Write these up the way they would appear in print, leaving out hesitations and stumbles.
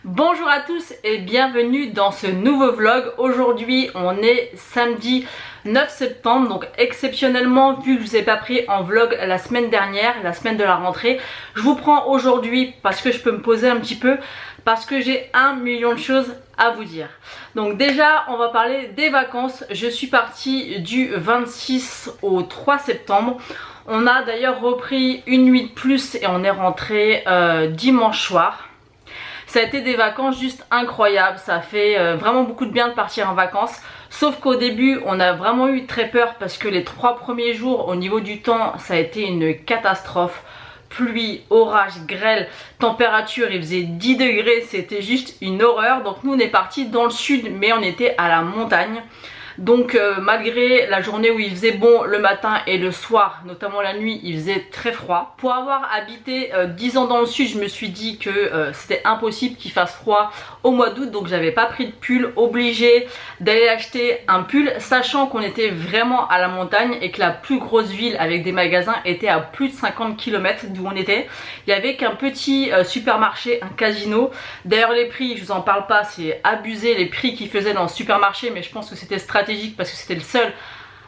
Bonjour à tous et bienvenue dans ce nouveau vlog. Aujourd'hui on est samedi 9 septembre, donc exceptionnellement, vu que je vous ai pas pris en vlog la semaine dernière, la semaine de la rentrée, je vous prends aujourd'hui parce que je peux me poser un petit peu, parce que j'ai 1 million de choses à vous dire. Donc déjà on va parler des vacances. Je suis partie du 26 au 3 septembre. On a d'ailleurs repris une nuit de plus et on est rentré dimanche soir. Ça a été des vacances juste incroyables, ça fait vraiment beaucoup de bien de partir en vacances. Sauf qu'au début on a vraiment eu très peur parce que les 3 premiers jours au niveau du temps ça a été une catastrophe. Pluie, orage, grêle, température, il faisait 10 degrés, c'était juste une horreur. Donc nous on est parti dans le sud mais on était à la montagne. Donc malgré la journée où il faisait bon le matin et le soir, notamment la nuit, il faisait très froid. Pour avoir habité 10 ans dans le sud, je me suis dit que c'était impossible qu'il fasse froid au mois d'août. Donc j'avais pas pris de pull, obligée d'aller acheter un pull, sachant qu'on était vraiment à la montagne et que la plus grosse ville avec des magasins était à plus de 50 km d'où on était. Il y avait qu'un petit supermarché, un casino. D'ailleurs les prix, je vous en parle pas, c'est abusé les prix qu'ils faisaient dans le supermarché, mais je pense que c'était stratégique parce que c'était le seul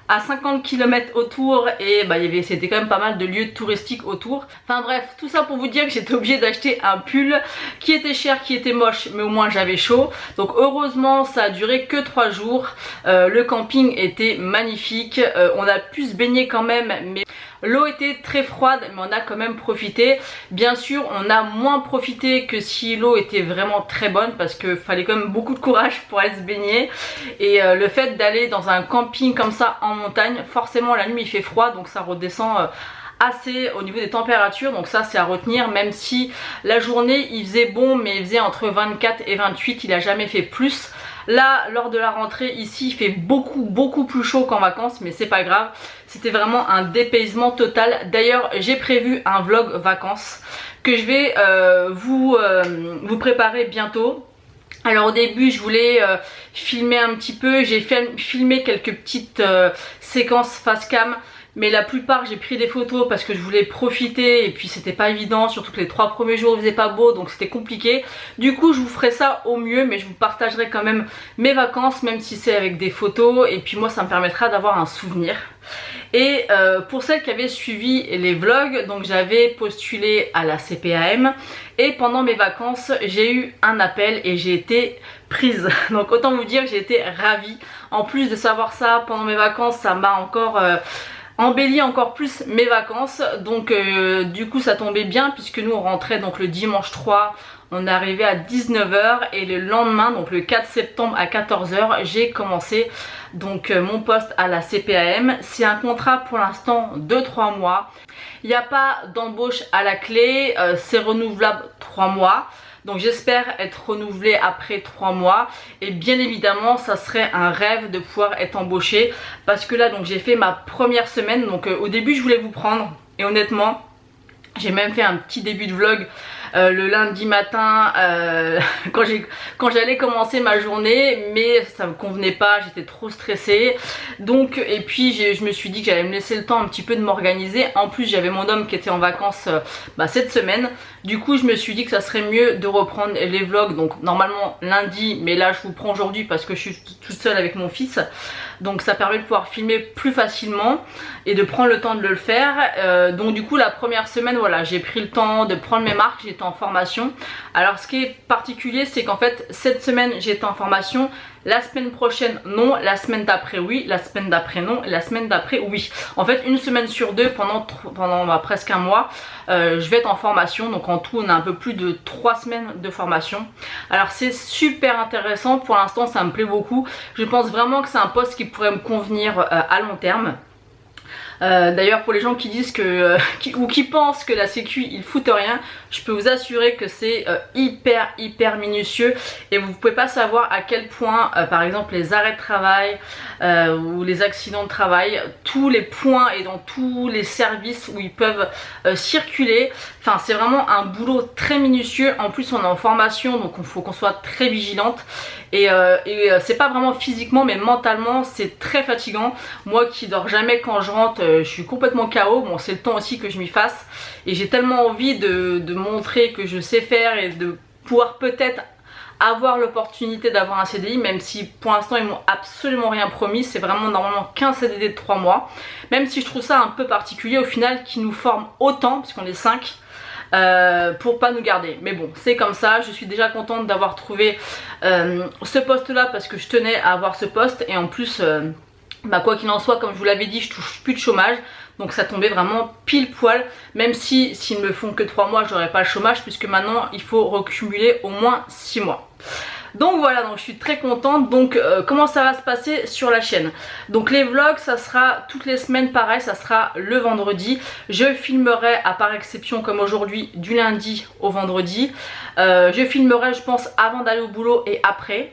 à 50 km autour et c'était quand même pas mal de lieux touristiques autour. Enfin bref, tout ça pour vous dire que j'étais obligée d'acheter un pull qui était cher, qui était moche, mais au moins j'avais chaud. Donc heureusement ça a duré que 3 jours. Le camping était magnifique, on a pu se baigner quand même, mais l'eau était très froide, mais on a quand même profité. Bien sûr on a moins profité que si l'eau était vraiment très bonne, parce qu'il fallait quand même beaucoup de courage pour aller se baigner. Et le fait d'aller dans un camping comme ça en montagne, forcément la nuit il fait froid, donc ça redescend assez au niveau des températures, donc ça c'est à retenir. Même si la journée il faisait bon, mais il faisait entre 24 et 28, il a jamais fait plus. Là lors de la rentrée ici il fait beaucoup plus chaud qu'en vacances, mais c'est pas grave, c'était vraiment un dépaysement total. D'ailleurs j'ai prévu un vlog vacances que je vais vous préparer bientôt. Alors au début je voulais filmer un petit peu, j'ai filmé quelques petites séquences face cam, mais la plupart j'ai pris des photos parce que je voulais profiter et puis c'était pas évident, surtout que les 3 premiers jours il faisait pas beau, donc c'était compliqué. Du coup je vous ferai ça au mieux, mais je vous partagerai quand même mes vacances, même si c'est avec des photos, et puis moi ça me permettra d'avoir un souvenir. Et pour celles qui avaient suivi les vlogs, donc j'avais postulé à la CPAM et pendant mes vacances j'ai eu un appel et j'ai été prise. Donc autant vous dire que j'ai été ravie. En plus de savoir ça pendant mes vacances, ça m'a encore embelli encore plus mes vacances. Donc du coup ça tombait bien puisque nous on rentrait donc le dimanche 3. On est arrivé à 19 h et le lendemain, donc le 4 septembre à 14 h, j'ai commencé donc mon poste à la CPAM. C'est un contrat pour l'instant de 3 mois. Il n'y a pas d'embauche à la clé, c'est renouvelable 3 mois. Donc j'espère être renouvelée après 3 mois. Et bien évidemment ça serait un rêve de pouvoir être embauchée. Parce que là donc j'ai fait ma première semaine. Donc au début je voulais vous prendre. Et honnêtement j'ai même fait un petit début de vlog le lundi matin quand j'allais commencer ma journée, mais ça me convenait pas, j'étais trop stressée. Donc et puis je me suis dit que j'allais me laisser le temps un petit peu de m'organiser. En plus j'avais mon homme qui était en vacances cette semaine. Du coup je me suis dit que ça serait mieux de reprendre les vlogs, donc normalement lundi, mais là je vous prends aujourd'hui parce que je suis toute seule avec mon fils. Donc ça permet de pouvoir filmer plus facilement et de prendre le temps de le faire. Donc du coup la première semaine voilà, j'ai pris le temps de prendre mes marques, j'étais en formation. Alors ce qui est particulier c'est qu'en fait cette semaine j'étais en formation, la semaine prochaine non, la semaine d'après oui, la semaine d'après non, et la semaine d'après oui. En fait une semaine sur deux pendant presque un mois je vais être en formation. Donc en tout on a un peu plus de 3 semaines de formation. Alors c'est super intéressant, pour l'instant ça me plaît beaucoup. Je pense vraiment que c'est un poste qui pourrait me convenir à long terme. D'ailleurs pour les gens qui disent que qui pensent que la sécu ils foutent rien, je peux vous assurer que c'est hyper minutieux et vous pouvez pas savoir à quel point par exemple les arrêts de travail ou les accidents de travail, tous les points et dans tous les services où ils peuvent circuler, enfin c'est vraiment un boulot très minutieux. En plus on est en formation donc il faut qu'on soit très vigilante et c'est pas vraiment physiquement mais mentalement c'est très fatigant. Moi qui dors jamais quand je rentre, je suis complètement KO. Bon, c'est le temps aussi que je m'y fasse et j'ai tellement envie de montrer que je sais faire et de pouvoir peut-être avoir l'opportunité d'avoir un CDI, même si pour l'instant ils m'ont absolument rien promis. C'est vraiment normalement qu'un CDD de 3 mois, même si je trouve ça un peu particulier au final qu'ils nous forment autant, puisqu'on est 5, pour pas nous garder. Mais bon, c'est comme ça. Je suis déjà contente d'avoir trouvé ce poste là parce que je tenais à avoir ce poste et en plus bah quoi qu'il en soit, comme je vous l'avais dit, je touche plus de chômage. Donc ça tombait vraiment pile poil, même si s'ils me font que 3 mois, j'aurai pas le chômage puisque maintenant il faut recumuler au moins 6 mois. Donc voilà, donc je suis très contente. Donc comment ça va se passer sur la chaîne? Donc les vlogs, ça sera toutes les semaines pareil, ça sera le vendredi. Je filmerai à part exception comme aujourd'hui du lundi au vendredi. Je filmerai je pense avant d'aller au boulot et après.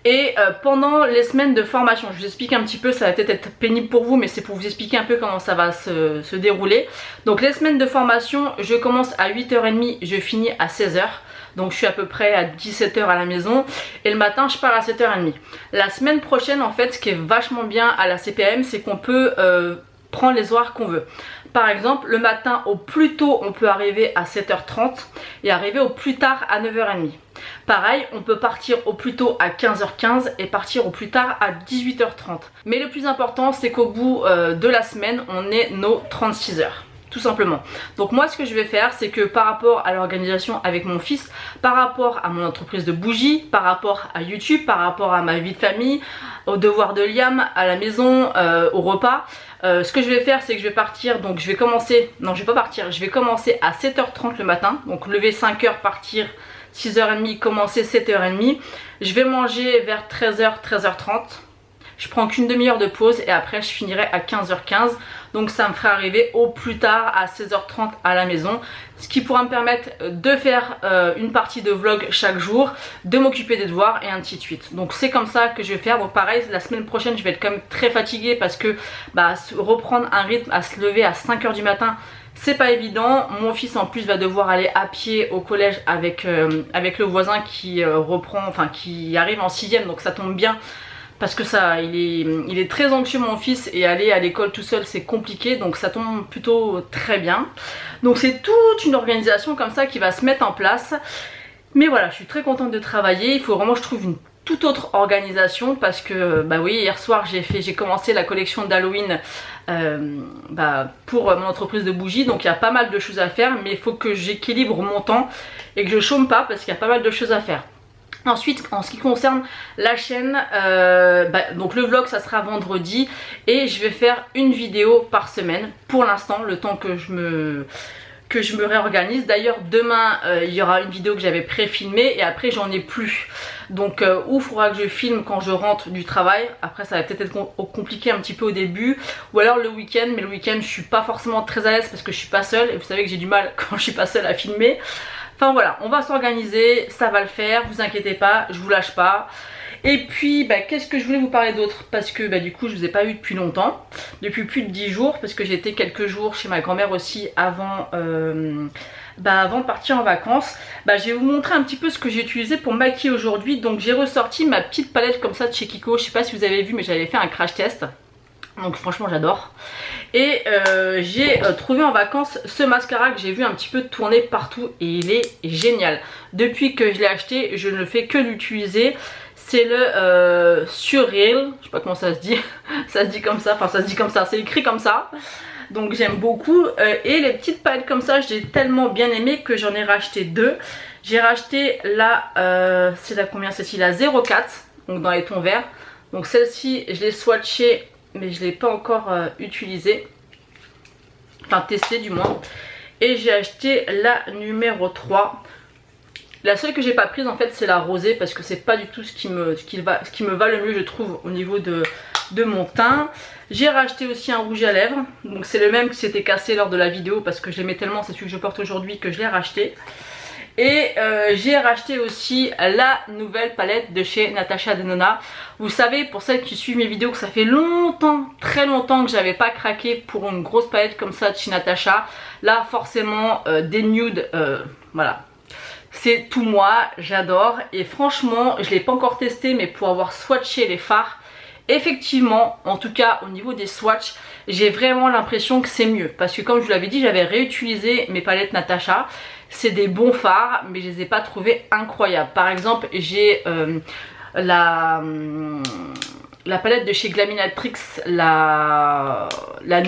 Et pendant les semaines de formation, je vous explique un petit peu, ça va peut-être être pénible pour vous mais c'est pour vous expliquer un peu comment ça va se dérouler. Donc les semaines de formation, je commence à 8h30, je finis à 16h. Donc je suis à peu près à 17h à la maison et le matin je pars à 7h30. La semaine prochaine en fait, ce qui est vachement bien à la CPAM, c'est qu'on peut prendre les horaires qu'on veut. Par exemple, le matin au plus tôt on peut arriver à 7h30 et arriver au plus tard à 9h30. Pareil, on peut partir au plus tôt à 15h15 et partir au plus tard à 18h30. Mais le plus important, c'est qu'au bout de la semaine, on ait nos 36 heures. Tout simplement. Donc moi ce que je vais faire, c'est que par rapport à l'organisation avec mon fils, par rapport à mon entreprise de bougies, par rapport à YouTube, par rapport à ma vie de famille, aux devoirs de Liam, à la maison, au repas, ce que je vais faire c'est que je vais partir, donc je vais commencer, non je vais pas partir, je vais commencer à 7h30 le matin, donc lever 5h, partir 6h30, commencer 7h30, je vais manger vers 13h, 13h30. Je prends qu'une demi-heure de pause et après je finirai à 15h15. Donc ça me fera arriver au plus tard à 16h30 à la maison. Ce qui pourra me permettre de faire une partie de vlog chaque jour, de m'occuper des devoirs et ainsi de suite. Donc c'est comme ça que je vais faire. Donc pareil, la semaine prochaine je vais être quand même très fatiguée parce que bah, reprendre un rythme à se lever à 5h du matin, c'est pas évident. Mon fils en plus va devoir aller à pied au collège avec le voisin qui reprend, enfin qui arrive en 6ème, donc ça tombe bien. Parce que ça, il est très anxieux mon fils et aller à l'école tout seul c'est compliqué, donc ça tombe plutôt très bien. Donc c'est toute une organisation comme ça qui va se mettre en place. Mais voilà, je suis très contente de travailler, il faut vraiment que je trouve une toute autre organisation parce que bah oui, hier soir j'ai commencé la collection d'Halloween pour mon entreprise de bougies, donc il y a pas mal de choses à faire, mais il faut que j'équilibre mon temps et que je chôme pas parce qu'il y a pas mal de choses à faire. Ensuite, en ce qui concerne la chaîne, donc le vlog ça sera vendredi et je vais faire une vidéo par semaine pour l'instant, le temps que je me réorganise. D'ailleurs demain il y aura une vidéo que j'avais pré-filmée et après j'en ai plus. Donc ou il faudra que je filme quand je rentre du travail, après ça va peut-être être compliqué un petit peu au début, ou alors le week-end, mais le week-end je suis pas forcément très à l'aise parce que je suis pas seule et vous savez que j'ai du mal quand je suis pas seule à filmer. Enfin voilà, on va s'organiser, ça va le faire, vous inquiétez pas, je vous lâche pas. Et puis qu'est-ce que je voulais vous parler d'autre, parce que du coup je vous ai pas eu depuis longtemps, depuis plus de 10 jours, parce que j'ai été quelques jours chez ma grand-mère aussi avant de partir en vacances. Je vais vous montrer un petit peu ce que j'ai utilisé pour me maquiller aujourd'hui. Donc j'ai ressorti ma petite palette comme ça de chez Kiko, je sais pas si vous avez vu mais j'avais fait un crash test. Donc franchement j'adore. Et j'ai trouvé en vacances ce mascara que j'ai vu un petit peu tourner partout et il est génial. Depuis que je l'ai acheté, je ne fais que l'utiliser. C'est le Surreal, je sais pas comment ça se dit, ça se dit comme ça, enfin ça se dit comme ça, c'est écrit comme ça. Donc j'aime beaucoup et les petites palettes comme ça, j'ai tellement bien aimé que j'en ai racheté deux. J'ai racheté la, c'est la combien celle-ci, la 04, donc dans les tons verts. Donc celle-ci je l'ai swatchée mais je ne l'ai pas encore utilisée, enfin testée du moins. Et j'ai acheté la numéro 3. La seule que j'ai pas prise en fait c'est la rosée parce que c'est pas du tout ce qui me va le mieux je trouve au niveau de mon teint. J'ai racheté aussi un rouge à lèvres, donc c'est le même qui s'était cassé lors de la vidéo parce que je l'aimais tellement, c'est celui que je porte aujourd'hui que je l'ai racheté. Et j'ai racheté aussi la nouvelle palette de chez Natasha Denona. Vous savez, pour celles qui suivent mes vidéos, que ça fait longtemps, très longtemps que j'avais pas craqué pour une grosse palette comme ça de chez Natasha. Là forcément des nudes, voilà. C'est tout moi, j'adore. Et franchement, je l'ai pas encore testé mais pour avoir swatché les fards, Effectivement, en tout cas au niveau des swatchs, j'ai vraiment l'impression que c'est mieux. Parce que comme je vous l'avais dit, j'avais réutilisé mes palettes Natasha. C'est des bons fards, mais je les ai pas trouvés incroyables. Par exemple, j'ai la palette de chez Glaminatrix, la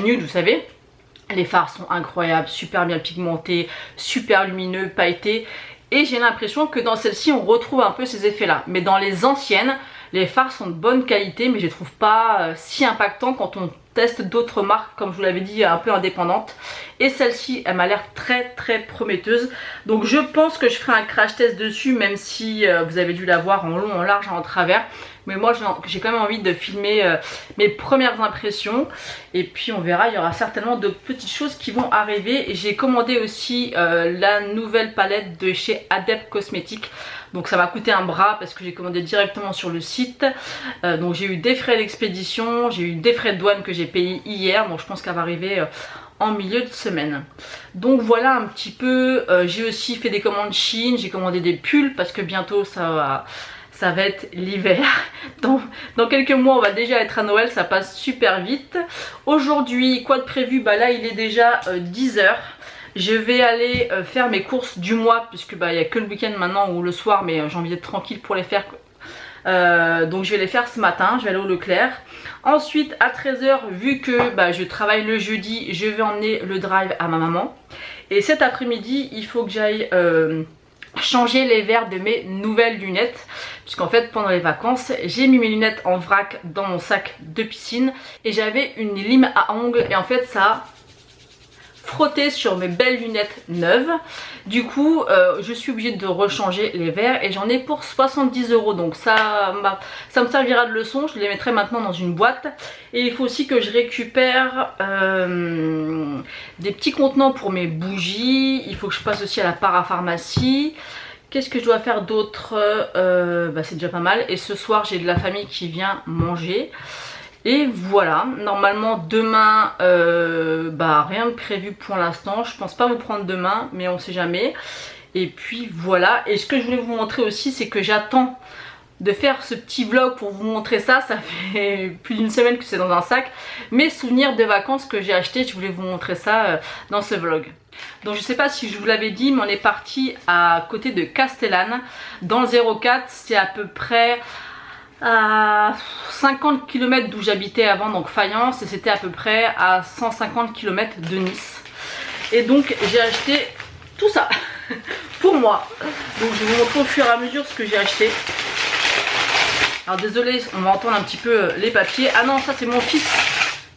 nude, vous savez. Les fards sont incroyables, super bien pigmentés, super lumineux, pailletés. Et j'ai l'impression que dans celle-ci, on retrouve un peu ces effets-là. Mais dans les anciennes, les fards sont de bonne qualité, mais je les trouve pas si impactants quand on teste d'autres marques, comme je vous l'avais dit, un peu indépendantes. Et celle-ci, elle m'a l'air très prometteuse. Donc je pense que je ferai un crash test dessus, même si vous avez dû la voir en long, en large, en travers. Mais moi j'ai quand même envie de filmer mes premières impressions. Et puis on verra, il y aura certainement d'autres petites choses qui vont arriver. Et j'ai commandé aussi la nouvelle palette de chez Adept Cosmetics. Donc ça m'a coûté un bras parce que j'ai commandé directement sur le site. Donc j'ai eu des frais d'expédition, j'ai eu des frais de douane que j'ai payés hier. Donc je pense qu'elle va arriver en milieu de semaine. Donc voilà un petit peu. J'ai aussi fait des commandes Shein, j'ai commandé des pulls parce que bientôt ça va être l'hiver. Dans quelques mois on va déjà être à Noël, ça passe super vite. Aujourd'hui, quoi de prévu? Bah là il est déjà 10 h. Je vais aller faire mes courses du mois puisque bah il n'y a que le week-end maintenant ou le soir, mais j'ai envie d'être tranquille pour les faire. Donc je vais les faire ce matin, je vais aller au Leclerc. Ensuite à 13 h, vu que bah, je travaille le jeudi, je vais emmener le drive à ma maman. Et cet après-midi il faut que j'aille changer les verres de mes nouvelles lunettes, puisqu'en fait pendant les vacances j'ai mis mes lunettes en vrac dans mon sac de piscine et j'avais une lime à ongles et en fait ça a frotté sur mes belles lunettes neuves. Du coup je suis obligée de rechanger les verres et j'en ai pour 70 €, donc ça me servira de leçon. Je les mettrai maintenant dans une boîte. Et il faut aussi que je récupère des petits contenants pour mes bougies. Il faut que je passe aussi à la parapharmacie. Qu'est-ce que je dois faire d'autre? C'est déjà pas mal. Et ce soir j'ai de la famille qui vient manger. Et voilà, normalement demain, rien de prévu pour l'instant. Je pense pas vous prendre demain, mais on sait jamais. Et puis voilà, et ce que je voulais vous montrer aussi, c'est que j'attends de faire ce petit vlog pour vous montrer ça. Ça fait plus d'une semaine que c'est dans un sac. Mes souvenirs de vacances que j'ai acheté, je voulais vous montrer ça dans ce vlog. Donc je sais pas si je vous l'avais dit, mais on est parti à côté de Castellane. Dans le 04, c'est à peu près à 50 km d'où j'habitais avant, donc Fayence, et c'était à peu près à 150 km de Nice. Et donc j'ai acheté tout ça pour moi. Donc je vais vous montrer au fur et à mesure ce que j'ai acheté. Alors désolé, on va entendre un petit peu les papiers. Ah non, ça c'est mon fils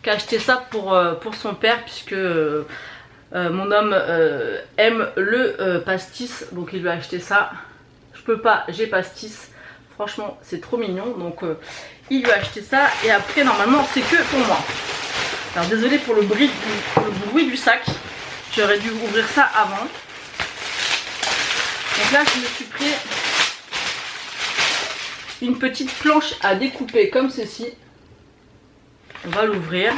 qui a acheté ça pour son père, puisque mon homme aime le pastis, donc il lui a acheté ça. Je peux pas, j'ai pastis. Franchement c'est trop mignon, donc il lui a acheté ça. Et après normalement c'est que pour moi. Alors désolé pour le bruit du sac, j'aurais dû ouvrir ça avant. Donc là je me suis pris une petite planche à découper comme ceci. On va l'ouvrir.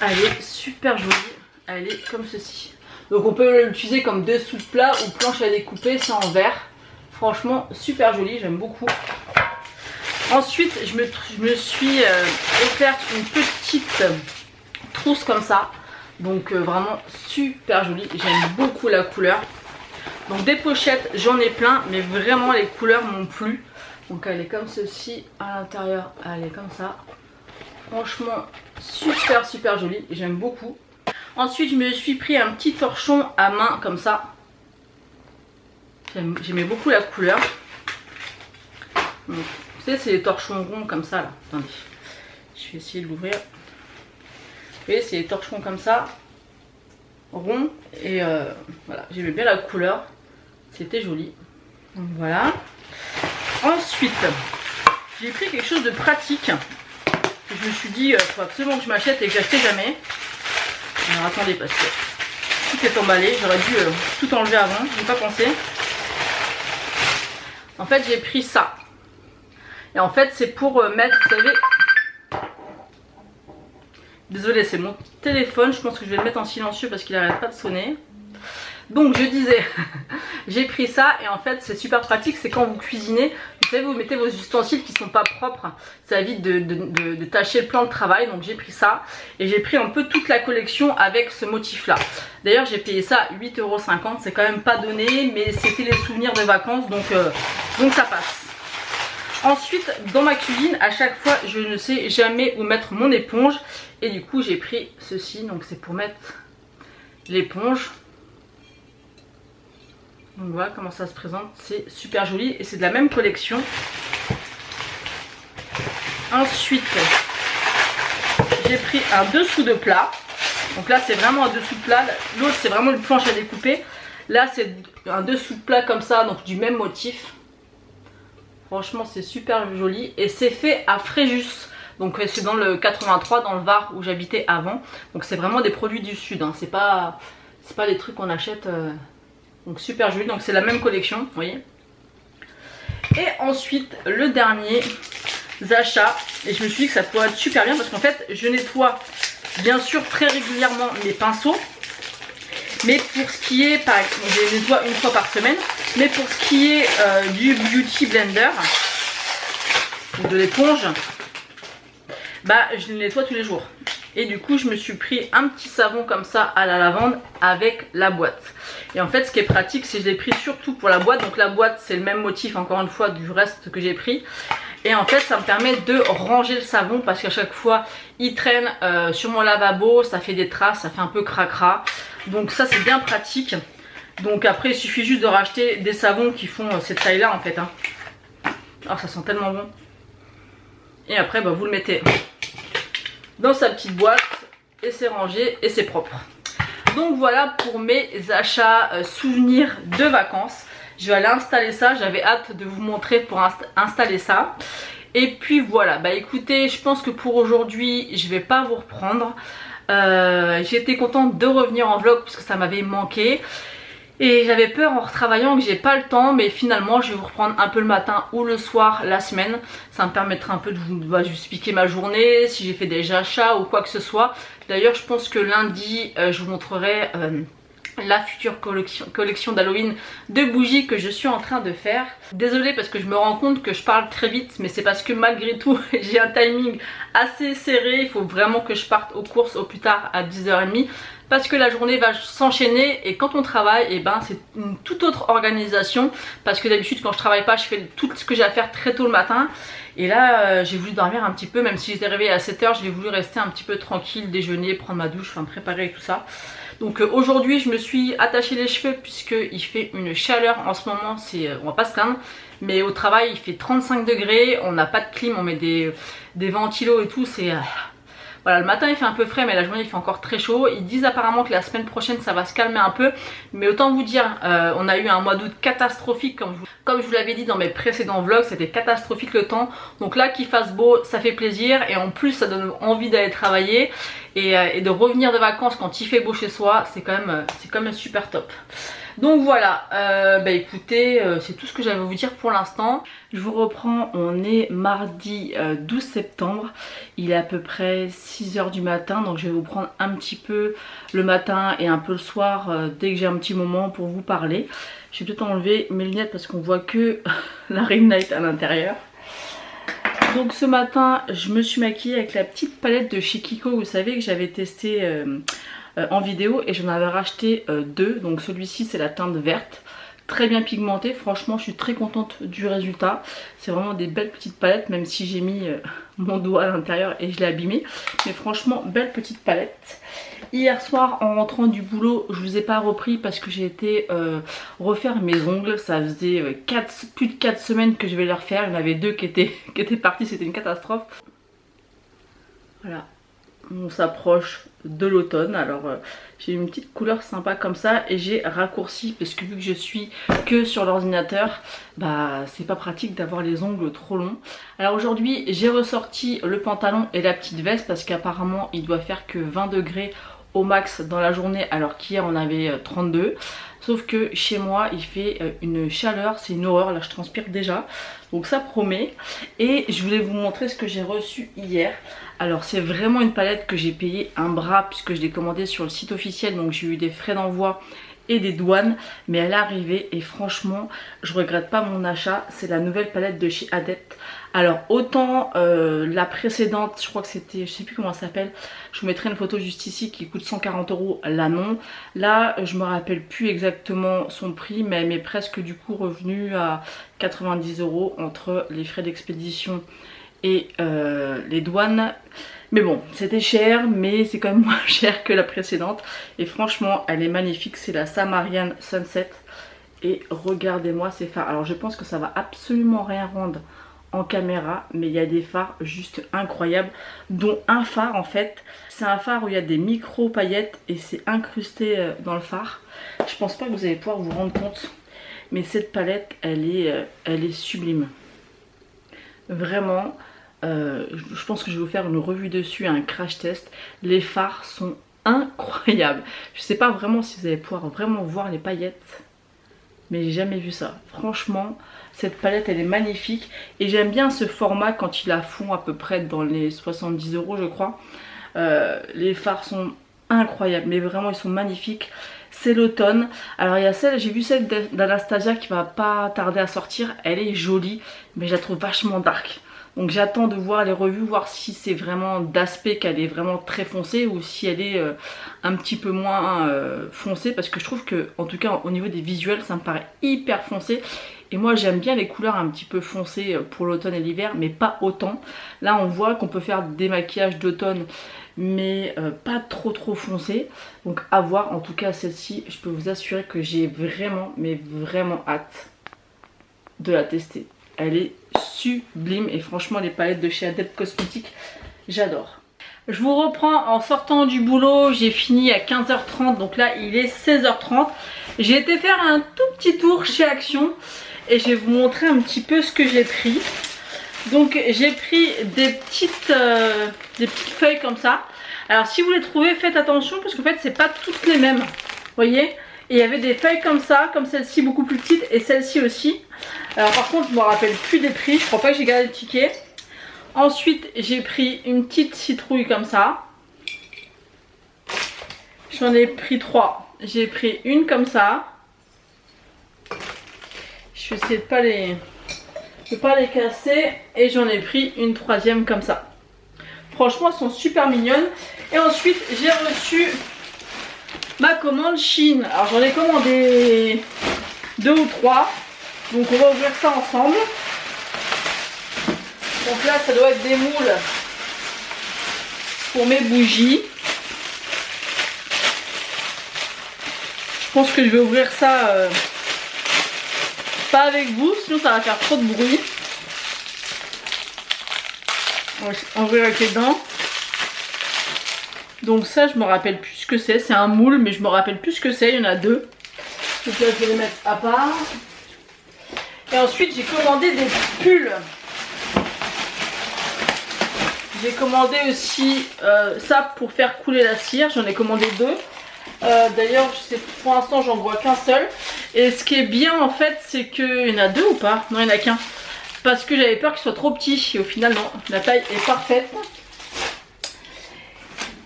Elle est super jolie, elle est comme ceci. Donc on peut l'utiliser comme dessous de plat ou planche à découper, c'est en verre. Franchement super joli, j'aime beaucoup. Ensuite je me suis offert une petite trousse comme ça. Donc vraiment super jolie, j'aime beaucoup la couleur. Donc des pochettes j'en ai plein, mais vraiment les couleurs m'ont plu. Donc elle est comme ceci, à l'intérieur elle est comme ça. Franchement super jolie, j'aime beaucoup. Ensuite je me suis pris un petit torchon à main comme ça. J'aimais beaucoup la couleur. Donc, vous savez, c'est les torchons ronds comme ça là. Attendez, je vais essayer de l'ouvrir. Vous voyez, c'est les torchons comme ça, ronds. Et voilà, j'aimais bien la couleur. C'était joli. Donc voilà. Ensuite, j'ai pris quelque chose de pratique. Je me suis dit, il faut absolument que je m'achète et que j'achetais jamais. Alors attendez, parce que tout est emballé. J'aurais dû tout enlever avant. Je n'ai pas pensé. En fait j'ai pris ça. Et en fait c'est pour mettre, vous savez. Désolée, c'est mon téléphone. Je pense que je vais le mettre en silencieux parce qu'il n'arrête pas de sonner. Donc je disais, j'ai pris ça et en fait c'est super pratique. C'est quand vous cuisinez Vous savez, vous mettez vos ustensiles qui sont pas propres, ça évite de tacher le plan de travail. Donc j'ai pris ça et j'ai pris un peu toute la collection avec ce motif là. D'ailleurs j'ai payé ça 8,50 €, c'est quand même pas donné, mais c'était les souvenirs de vacances, donc ça passe. Ensuite dans ma cuisine, à chaque fois je ne sais jamais où mettre mon éponge, et du coup j'ai pris ceci, donc c'est pour mettre l'éponge. Donc voilà comment ça se présente, c'est super joli et c'est de la même collection. Ensuite j'ai pris un dessous de plat. Donc là c'est vraiment un dessous de plat, l'autre c'est vraiment une planche à découper. Là c'est un dessous de plat comme ça, donc du même motif. Franchement c'est super joli et c'est fait à Fréjus. Donc c'est dans le 83, dans le Var où j'habitais avant. Donc c'est vraiment des produits du sud, hein. C'est pas les trucs qu'on achète. Donc super joli, donc c'est la même collection, vous voyez. Et ensuite le dernier achat, et je me suis dit que ça pourrait être super bien parce qu'en fait je nettoie bien sûr très régulièrement mes pinceaux. Mais pour ce qui est, par exemple, je les nettoie une fois par semaine. Mais pour ce qui est du Beauty Blender, de l'éponge, bah je les nettoie tous les jours. Et du coup je me suis pris un petit savon comme ça à la lavande avec la boîte. Et en fait ce qui est pratique, c'est que je l'ai pris surtout pour la boîte. Donc la boîte c'est le même motif encore une fois du reste que j'ai pris. Et en fait ça me permet de ranger le savon parce qu'à chaque fois il traîne sur mon lavabo, ça fait des traces, ça fait un peu cracra. Donc ça c'est bien pratique. Donc après il suffit juste de racheter des savons qui font cette taille là en fait, hein. Alors ça sent tellement bon. Et après bah, vous le mettez dans sa petite boîte et c'est rangé et c'est propre. Donc voilà pour mes achats souvenirs de vacances. Je vais aller installer ça, j'avais hâte de vous montrer pour installer ça. Et puis voilà, bah écoutez, je pense que pour aujourd'hui je vais pas vous reprendre. J'étais contente de revenir en vlog parce que ça m'avait manqué. Et j'avais peur en retravaillant que j'ai pas le temps, mais finalement je vais vous reprendre un peu le matin ou le soir la semaine. Ça me permettra un peu de vous expliquer ma journée, si j'ai fait des achats ou quoi que ce soit. D'ailleurs je pense que lundi je vous montrerai la future collection d'Halloween de bougies que je suis en train de faire. Désolée parce que je me rends compte que je parle très vite, mais c'est parce que malgré tout j'ai un timing assez serré. Il faut vraiment que je parte aux courses au plus tard à 10h30 parce que la journée va s'enchaîner et quand on travaille, et ben c'est une toute autre organisation parce que d'habitude quand je travaille pas je fais tout ce que j'ai à faire très tôt le matin. Et là j'ai voulu dormir un petit peu, même si j'étais réveillée à 7h, j'ai voulu rester un petit peu tranquille, déjeuner, prendre ma douche, enfin préparer et tout ça. Donc aujourd'hui je me suis attaché les cheveux puisqu'il fait une chaleur en ce moment, on va pas se plaindre. Mais au travail il fait 35 degrés, on n'a pas de clim, on met des ventilos et tout, c'est... Voilà, le matin il fait un peu frais mais la journée il fait encore très chaud. Ils disent apparemment que la semaine prochaine ça va se calmer un peu. Mais autant vous dire, on a eu un mois d'août catastrophique comme je vous l'avais dit dans mes précédents vlogs. C'était catastrophique le temps. Donc là qu'il fasse beau ça fait plaisir. Et en plus ça donne envie d'aller travailler. Et de revenir de vacances quand il fait beau chez soi, c'est quand même super top. Donc voilà, bah écoutez, c'est tout ce que j'avais à vous dire pour l'instant. Je vous reprends, on est mardi 12 septembre. Il est à peu près 6h du matin, donc je vais vous prendre un petit peu le matin et un peu le soir dès que j'ai un petit moment pour vous parler. Je vais peut-être enlever mes lunettes parce qu'on voit que la ring light à l'intérieur. Donc ce matin, je me suis maquillée avec la petite palette de chez Kiko, vous savez que j'avais testé en vidéo et j'en avais racheté deux. Donc celui-ci c'est la teinte verte, très bien pigmentée, franchement je suis très contente du résultat. C'est vraiment des belles petites palettes, même si j'ai mis mon doigt à l'intérieur et je l'ai abîmé. Mais franchement belle petite palette. Hier soir en rentrant du boulot, je vous ai pas repris parce que j'ai été refaire mes ongles. Ça faisait plus de 4 semaines que je vais les refaire. Il y en avait deux qui étaient partis, c'était une catastrophe. Voilà, on s'approche de l'automne. Alors j'ai une petite couleur sympa comme ça et j'ai raccourci parce que vu que je suis que sur l'ordinateur, bah c'est pas pratique d'avoir les ongles trop longs. Alors aujourd'hui j'ai ressorti le pantalon et la petite veste parce qu'apparemment il doit faire que 20 degrés au max dans la journée alors qu'hier on avait 32. Sauf que chez moi il fait une chaleur, c'est une horreur, là je transpire déjà. Donc ça promet. Et je voulais vous montrer ce que j'ai reçu hier. Alors c'est vraiment une palette que j'ai payé un bras puisque je l'ai commandée sur le site officiel. Donc j'ai eu des frais d'envoi et des douanes, mais elle est arrivée et franchement je regrette pas mon achat. C'est la nouvelle palette de chez Adept. Alors autant la précédente, je crois que c'était, je sais plus comment ça s'appelle, je vous mettrai une photo juste ici, qui coûte 140 €, là non. Là je me rappelle plus exactement son prix, mais elle m'est presque du coup revenue à 90 € entre les frais d'expédition et les douanes. Mais bon, c'était cher, mais c'est quand même moins cher que la précédente. Et franchement, elle est magnifique. C'est la Samarian Sunset. Et regardez-moi ces phares. Alors je pense que ça va absolument rien rendre en caméra, mais il y a des phares juste incroyables, dont un phare en fait. C'est un phare où il y a des micro paillettes et c'est incrusté dans le phare. Je pense pas que vous allez pouvoir vous rendre compte, mais cette palette, elle est sublime. Vraiment. Je pense que je vais vous faire une revue dessus, un crash test. Les phares sont incroyables. Je sais pas vraiment si vous allez pouvoir vraiment voir les paillettes, mais j'ai jamais vu ça. Franchement, cette palette elle est magnifique et j'aime bien ce format quand ils la font à peu près dans les 70 € je crois. Les phares sont incroyables, mais vraiment ils sont magnifiques. C'est l'automne. Alors il y a celle, j'ai vu celle d'Anastasia qui va pas tarder à sortir. Elle est jolie, mais je la trouve vachement dark. Donc j'attends de voir les revues, voir si c'est vraiment d'aspect qu'elle est vraiment très foncée ou si elle est un petit peu moins foncée, parce que je trouve que en tout cas au niveau des visuels ça me paraît hyper foncé. Et moi j'aime bien les couleurs un petit peu foncées pour l'automne et l'hiver, mais pas autant. Là on voit qu'on peut faire des maquillages d'automne, mais pas trop foncé. Donc à voir. En tout cas celle-ci, je peux vous assurer que j'ai vraiment, mais vraiment hâte de la tester. Elle est sublime et franchement les palettes de chez Adept Cosmetics, j'adore. Je vous reprends en sortant du boulot, j'ai fini à 15h30, donc là il est 16h30. J'ai été faire un tout petit tour chez Action et je vais vous montrer un petit peu ce que j'ai pris. Donc j'ai pris des petites feuilles comme ça. Alors si vous les trouvez, faites attention parce qu'en fait c'est pas toutes les mêmes, vous voyez. Et il y avait des feuilles comme ça, comme celle-ci beaucoup plus petite et celle-ci aussi. Alors par contre je me rappelle plus des prix, je crois pas que j'ai gardé le ticket. Ensuite j'ai pris une petite citrouille comme ça. J'en ai pris 3. J'ai pris une comme ça. Je vais essayer de pas les casser. Et j'en ai pris une 3e comme ça. Franchement elles sont super mignonnes. Et ensuite j'ai reçu ma commande Shein. Alors j'en ai commandé 2 ou 3. Donc on va ouvrir ça ensemble. Donc là ça doit être des moules pour mes bougies. Je pense que je vais ouvrir ça pas avec vous, sinon ça va faire trop de bruit. On va ouvrir avec les dents. Donc ça je me rappelle plus ce que c'est. C'est un moule mais je me rappelle plus ce que c'est. Il y en a 2. Donc là je vais les mettre à part. Et ensuite j'ai commandé des pulls. J'ai commandé aussi ça pour faire couler la cire. J'en ai commandé 2. D'ailleurs pour l'instant j'en vois qu'un seul. Et ce qui est bien en fait c'est qu'il y en a 2 ou pas? Non, il n'y en a qu'un. Parce que j'avais peur qu'il soit trop petit. Et au final non, la taille est parfaite.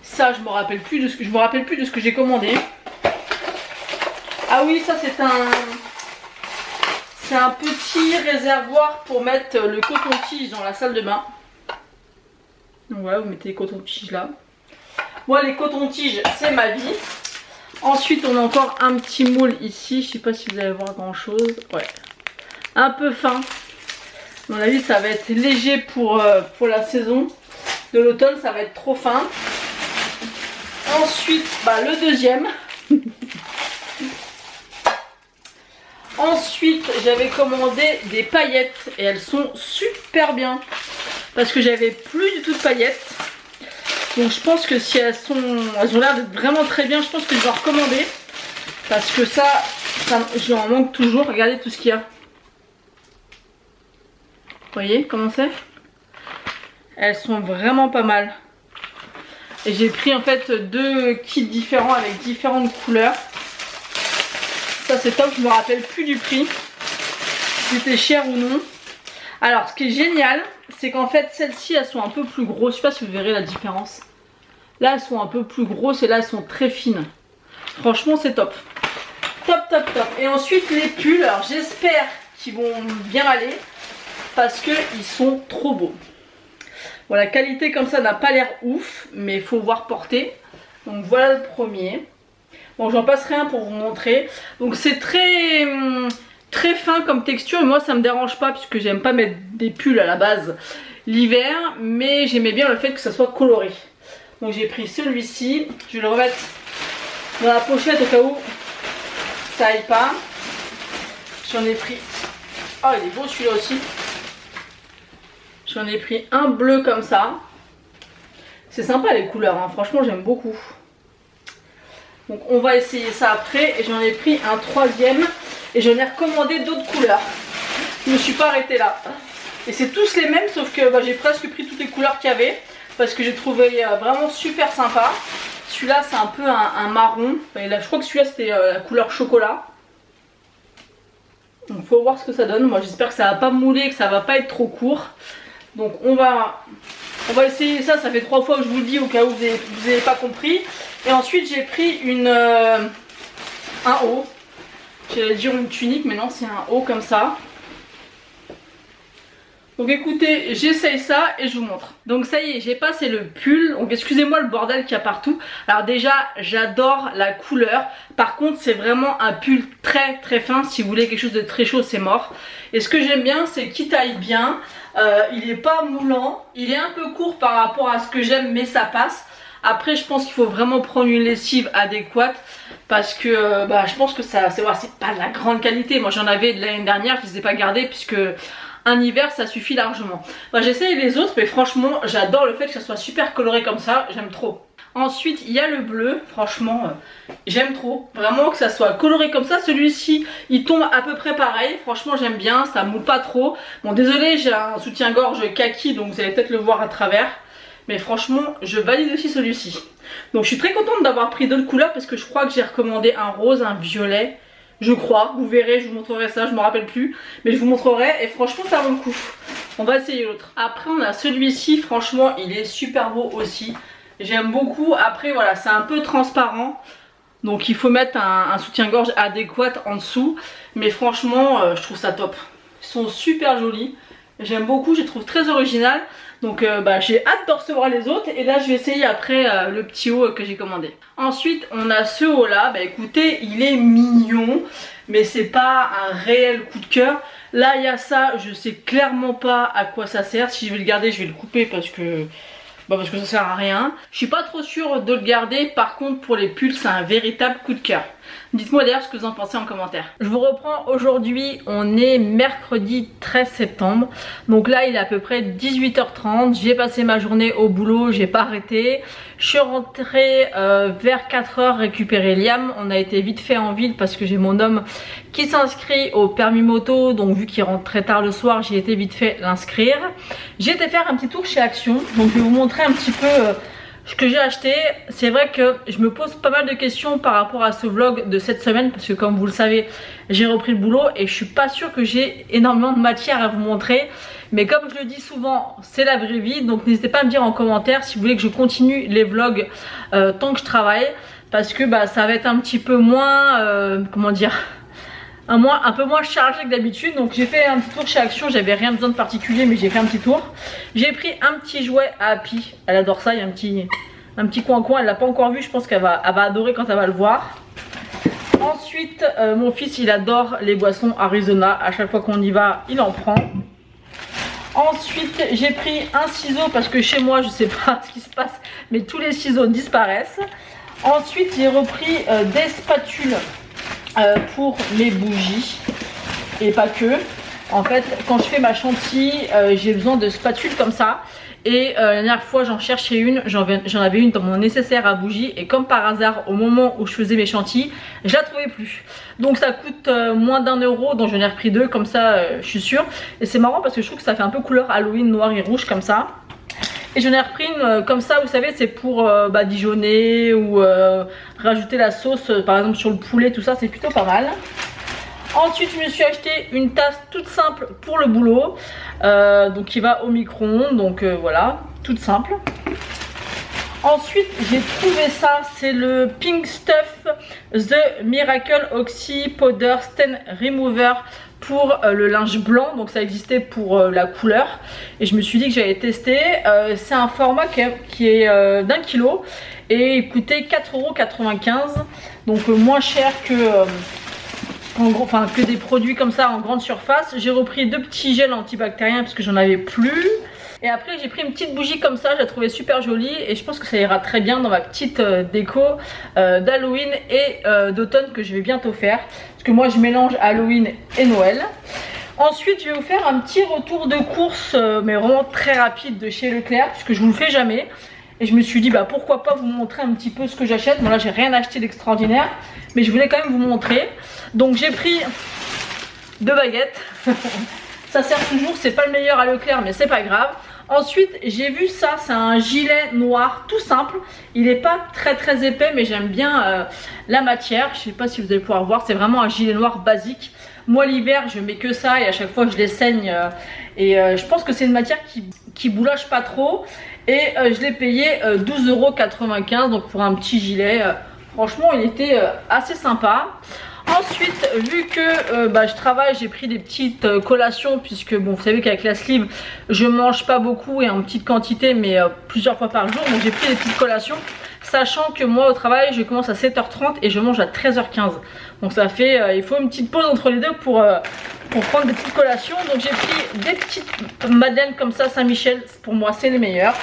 Ça je me rappelle plus de ce que j'ai commandé. Ah oui, ça c'est un petit réservoir pour mettre le coton-tige dans la salle de bain. Donc voilà, vous mettez les cotons-tiges là. Moi les cotons-tiges c'est ma vie. Ensuite on a encore un petit moule ici. Je sais pas si vous allez voir grand chose. Ouais. Un peu fin. À mon avis ça va être léger pour la saison de l'automne. Ça va être trop fin. Ensuite le deuxième. Ensuite j'avais commandé des paillettes. Et elles sont super bien. Parce que j'avais plus du tout de paillettes. Donc je pense que si elles ont l'air d'être vraiment très bien, je pense que je vais en recommander. Parce que ça j'en manque toujours. Regardez tout ce qu'il y a. Vous voyez comment c'est? Elles sont vraiment pas mal. Et j'ai pris en fait 2 kits différents avec différentes couleurs. Ça c'est top, je me rappelle plus du prix. Si c'était cher ou non. Alors ce qui est génial, c'est qu'en fait celles-ci elles sont un peu plus grosses. Je sais pas si vous verrez la différence. Là elles sont un peu plus grosses et là elles sont très fines. Franchement c'est top. top, top. Et ensuite les pulls, alors j'espère qu'ils vont bien aller parce qu'ils sont trop beaux. Bon, la qualité comme ça n'a pas l'air ouf, mais il faut le voir porter. Donc voilà le premier. Bon, j'en passerai un pour vous montrer. Donc c'est très fin comme texture et moi ça me dérange pas puisque j'aime pas mettre des pulls à la base l'hiver, mais j'aimais bien le fait que ça soit coloré. Donc j'ai pris celui-ci, je vais le remettre dans la pochette au cas où ça aille pas. J'en ai pris, oh il est beau celui-là aussi. J'en ai pris un bleu comme ça. C'est sympa les couleurs, hein. Franchement j'aime beaucoup. Donc on va essayer ça après. Et j'en ai pris un troisième et j'en ai recommandé d'autres couleurs. Je me suis pas arrêtée là. Et c'est tous les mêmes sauf que j'ai presque pris toutes les couleurs qu'il y avait. Parce que j'ai trouvé vraiment super sympa. Celui-là c'est un peu un marron. Et là, je crois que celui-là c'était la couleur chocolat. Donc faut voir ce que ça donne. Moi j'espère que ça va pas mouler, que ça va pas être trop court. Donc on va essayer ça. Ça fait 3 fois que je vous le dis au cas où vous n'avez pas compris. Et ensuite j'ai pris un haut. J'allais dire une tunique mais non c'est un haut comme ça. Donc écoutez, j'essaye ça et je vous montre. Donc ça y est, j'ai passé le pull. Donc excusez-moi le bordel qu'il y a partout. Alors déjà, j'adore la couleur. Par contre, c'est vraiment un pull très fin. Si vous voulez quelque chose de très chaud, c'est mort. Et ce que j'aime bien, c'est qu'il taille bien. Il n'est pas moulant. Il est un peu court par rapport à ce que j'aime, mais ça passe. Après, je pense qu'il faut vraiment prendre une lessive adéquate. Parce que je pense que c'est pas de la grande qualité. Moi, j'en avais de l'année dernière, je ne les ai pas gardées puisque... un hiver ça suffit largement. J'essaye les autres mais franchement j'adore le fait que ça soit super coloré comme ça, j'aime trop. Ensuite il y a le bleu, franchement j'aime trop, vraiment que ça soit coloré comme ça. Celui-ci il tombe à peu près pareil, franchement j'aime bien, ça moule pas trop. Bon désolé j'ai un soutien-gorge kaki donc vous allez peut-être le voir à travers. Mais franchement je valide aussi celui-ci. Donc je suis très contente d'avoir pris d'autres couleurs parce que je crois que j'ai recommandé un rose, un violet. Je crois, vous verrez, je vous montrerai ça, je me rappelle plus. Mais je vous montrerai et franchement ça vaut le coup. On va essayer l'autre. Après on a celui-ci, franchement il est super beau aussi. J'aime beaucoup. Après voilà, c'est un peu transparent. Donc il faut mettre un soutien-gorge adéquat en dessous. Mais franchement je trouve ça top. Ils sont super jolis. J'aime beaucoup, je les trouve très original. Donc j'ai hâte de recevoir les autres. Et là je vais essayer après le petit haut que j'ai commandé. Ensuite on a ce haut là. Écoutez il est mignon. Mais c'est pas un réel coup de cœur. Là il y a ça, je sais clairement pas à quoi ça sert. Si je vais le garder je vais le couper parce que ça sert à rien. Je suis pas trop sûre de le garder. Par contre pour les pulls c'est un véritable coup de cœur. Dites-moi d'ailleurs ce que vous en pensez en commentaire. Je vous reprends aujourd'hui, on est mercredi 13 septembre. Donc là il est à peu près 18h30. J'ai passé ma journée au boulot, j'ai pas arrêté. Je suis rentrée vers 4h récupérer Liam. On a été vite fait en ville parce que j'ai mon homme qui s'inscrit au permis moto. Donc vu qu'il rentre très tard le soir, j'ai été vite fait l'inscrire. J'ai été faire un petit tour chez Action. Donc je vais vous montrer un petit peu... ce que j'ai acheté. C'est vrai que je me pose pas mal de questions par rapport à ce vlog de cette semaine parce que comme vous le savez j'ai repris le boulot et je suis pas sûre que j'ai énormément de matière à vous montrer, mais comme je le dis souvent c'est la vraie vie. Donc n'hésitez pas à me dire en commentaire si vous voulez que je continue les vlogs tant que je travaille, parce que ça va être un petit peu moins comment dire, un peu moins chargé que d'habitude. Donc j'ai fait un petit tour chez Action, j'avais rien besoin de particulier mais j'ai fait un petit tour. J'ai pris un petit jouet à Happy, elle adore ça, il y a un petit coin, elle l'a pas encore vu, je pense qu'elle va adorer quand elle va le voir. Ensuite mon fils il adore les boissons Arizona, à chaque fois qu'on y va il en prend. Ensuite j'ai pris un ciseau parce que chez moi je sais pas ce qui se passe mais tous les ciseaux disparaissent. Ensuite j'ai repris des spatules pour mes bougies et pas que. En fait quand je fais ma chantilly j'ai besoin de spatules comme ça. Et la dernière fois j'en cherchais une, j'en avais une dans mon nécessaire à bougies. Et comme par hasard au moment où je faisais mes chantilly je la trouvais plus. Donc ça coûte moins d'1 euro, donc j'en ai repris 2 comme ça je suis sûre. Et c'est marrant parce que je trouve que ça fait un peu couleur Halloween noir et rouge comme ça. Et j'en ai repris une comme ça, vous savez, c'est pour dijonner ou rajouter la sauce par exemple sur le poulet, tout ça, c'est plutôt pas mal. Ensuite je me suis acheté une tasse toute simple pour le boulot, donc qui va au micro-ondes, donc voilà, toute simple. Ensuite j'ai trouvé ça, c'est le Pink Stuff The Miracle Oxy Powder Stain Remover pour le linge blanc, donc ça existait pour la couleur et je me suis dit que j'allais tester. C'est un format qui est d'1 kg et il coûtait 4,95 €, donc moins cher que que des produits comme ça en grande surface. J'ai repris 2 petits gels antibactériens parce que j'en avais plus. Et après j'ai pris une petite bougie comme ça, je la trouvais super jolie et je pense que ça ira très bien dans ma petite déco d'Halloween et d'automne que je vais bientôt faire. Parce que moi je mélange Halloween et Noël. Ensuite je vais vous faire un petit retour de course mais vraiment très rapide de chez Leclerc puisque je vous le fais jamais. Et je me suis dit bah pourquoi pas vous montrer un petit peu ce que j'achète. Bon là j'ai rien acheté d'extraordinaire mais je voulais quand même vous montrer. Donc j'ai pris 2 baguettes. Ça sert toujours, c'est pas le meilleur à Leclerc mais c'est pas grave. Ensuite j'ai vu ça, c'est un gilet noir tout simple. Il n'est pas très épais mais j'aime bien la matière. Je sais pas si vous allez pouvoir voir, c'est vraiment un gilet noir basique. Moi l'hiver je mets que ça et à chaque fois je les saigne. Je pense que c'est une matière qui boulage pas trop. Et je l'ai payé 12,95 €, donc pour un petit gilet. Franchement il était assez sympa. Ensuite, vu que je travaille, j'ai pris des petites collations puisque bon, vous savez qu'avec la sleeve, je mange pas beaucoup et en petite quantité, mais plusieurs fois par jour. Donc j'ai pris des petites collations, sachant que moi au travail, je commence à 7h30 et je mange à 13h15. Donc ça fait, il faut une petite pause entre les deux pour prendre des petites collations. Donc j'ai pris des petites madeleines comme ça, Saint-Michel, pour moi c'est les meilleurs.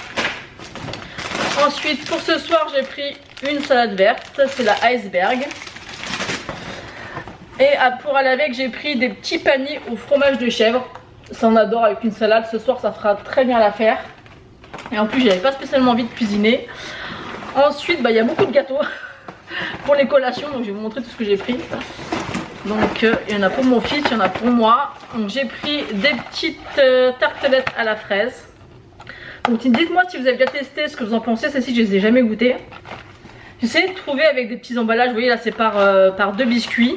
Ensuite, pour ce soir, j'ai pris une salade verte, c'est la iceberg. Et pour aller avec, j'ai pris des petits paniers au fromage de chèvre. Ça on adore avec une salade. Ce soir ça fera très bien l'affaire. Et en plus j'avais pas spécialement envie de cuisiner. Ensuite il y a beaucoup de gâteaux pour les collations. Donc je vais vous montrer tout ce que j'ai pris. Donc il y en a pour mon fils, il y en a pour moi. Donc j'ai pris des petites tartelettes à la fraise. Donc dites-moi si vous avez déjà testé, ce que vous en pensez. Celles-ci je les ai jamais goûtées. J'essaie de trouver avec des petits emballages. Vous voyez là c'est par 2 biscuits.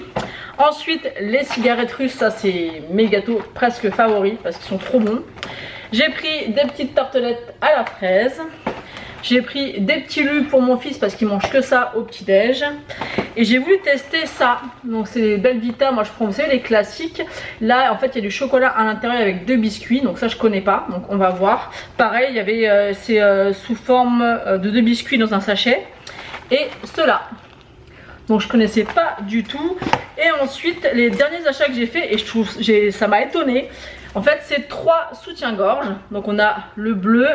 Ensuite les cigarettes russes, ça c'est mes gâteaux presque favoris parce qu'ils sont trop bons. J'ai pris des petites tartelettes à la fraise. J'ai pris des petits lus pour mon fils parce qu'il mange que ça au petit déj. Et j'ai voulu tester ça. Donc c'est les Belvita, moi je prends, vous savez, les classiques. Là en fait il y a du chocolat à l'intérieur avec 2 biscuits. Donc ça je connais pas, donc on va voir. Pareil il y avait c'est sous forme de 2 biscuits dans un sachet. Et ceux-là, donc je connaissais pas du tout. Et ensuite les derniers achats que j'ai fait, et je trouve ça m'a étonné. En fait c'est 3 soutiens-gorge. Donc on a le bleu,